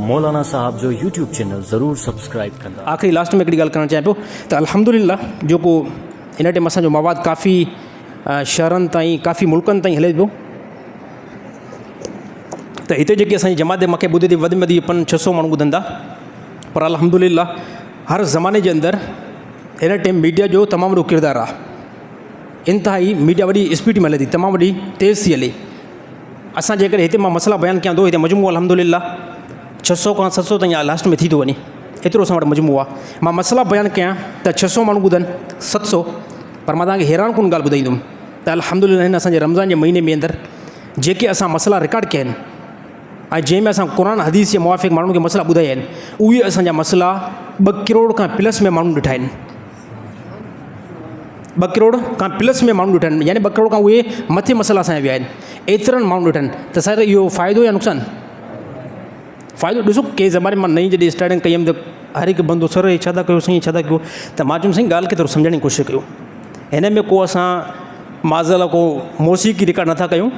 मौलाना साहब जो YouTube channel ज़रूर subscribe करना। आखिरी लास्ट में हिकिड़ी ॻाल्हि करणु चाहियां पियो त अल्हम्दुलिल्लाह जेको इन टाइम असांजो मवाद काफ़ी शहरनि ताईं काफ़ी मुल्कनि ताईं हले पियो त हिते जेकी असांजी जमात मूंखे ॿुधे थी वधि में वधि 500-600 माण्हू ॿुधनि था, पर अल्हम्दुलिल्लाह हर ज़माने जे अंदरि हिन टाइम मीडिया जो तमामु वॾो किरदारु आहे। इंतिहाई मीडिया वॾी स्पीड में हले थी, तमामु वॾी तेज़ थी हले। असां जेकॾहिं हिते मां मसला बयानु कयां थो, हिते मजमू अल्हम्दुलिल्लाह 600 खां 700 ताईं लास्ट में थी थो वञे, एतिरो असां वटि मजमू आहे। मां मसला बयानु कयां त 600 माण्हू ॿुधनि 700, पर मां तव्हांखे हैरान कुन ॻाल्हि ॿुधाईंदुमि त अल्हम्दुलिल्लाह हिन असांजे रमज़ान जे महीने में अंदरि जेके असां मसला रिकॉर्ड कया आहिनि ऐं जंहिंमें असां क़ुर हदीस जे मुवाफ़िक़ माण्हुनि खे मसला ॿुधाया आहिनि, उहे असांजा मसला 2 करोड़ खां प्लस में माण्हू ॾिठा आहिनि। 2 करोड़ खां प्लस में माण्हू ॾिठा आहिनि, यानी 2 करोड़ खां उहे मथे मसला असांजा विया आहिनि। एतिरनि माण्हू ॾिठा आहिनि त साहिब इहो फ़ाइदो या नुक़सानु? फ़ाइदो ॾिसो, कंहिं ज़माने मां नई जॾहिं स्टार्टिंग कई हुयमि त हर हिकु बंदो सर छा था कयो साईं, छा था कयो, त मां चयुमि साईं ॻाल्हि खे थोरो सम्झण जी कोशिशि कयो। हिन में को असां माज़ला को मौसीक़ी रिकॉर्ड नथा कयूं,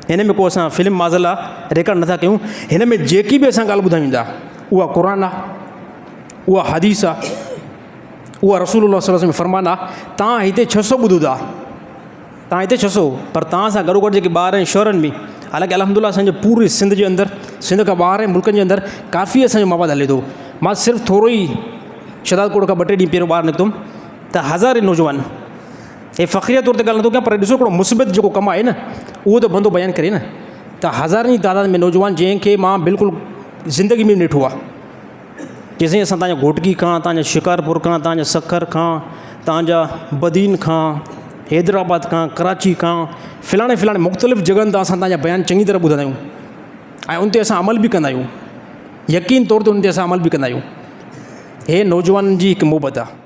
हिन में को असां फिल्म माज़ला रिकॉर्ड नथा कयूं। हिन में जेकी बि असां ॻाल्हि ॿुधायूं था उहा क़ुर आहे, उहा हदीस आहे, उहा रसूलुल्लाह सल्लल्लाहु अलैहि वसल्लम फरमान आहे। तव्हां हिते 600 ॿुधो था, तव्हां हिते 600, पर तव्हां सां गॾोगॾु जेके ॿार आहिनि शहरनि में, हालांकि अल्हम्दुलिल्लाह असांजे पूरे सिंध जे अंदरि, सिंध खां ॿाहिरि मुल्कनि जे अंदरि काफ़ी असांजो मवाद हले थो। मां सिर्फ़ु थोरो ई शदादकोट खां 2-3 ॾींहं पहिरियों ॿाहिरि निकितुमि त हज़ारे नौजवान, हे फ़ख़्रिया तौर ते ॻाल्हि नथो कयां, पर ॾिसो हिकिड़ो मुस्बत जेको कमु आहे न, उहो त बंदो बयानु करे न, त हज़ारनि जी तादाद में नौजवान जंहिंखे मां बिल्कुलु ज़िंदगी में ॾिठो आहे कि साईं असां तव्हांजा घोटकी खां, तव्हांजा शिकारपुर खां, तव्हांजा सखर खां, तव्हांजा बदीन खां, हैदराबाद खां, कराची खां, फिलाणे मुख़्तलिफ़ जॻहनि तां असां तव्हांजा बयान चङी तरह ॿुधंदा आहियूं ऐं उन ते असां अमल बि कंदा आहियूं, यकीन तौर ते उन ते असां अमल बि कंदा आहियूं। हे नौजवाननि जी हिकु मोहबत आहे।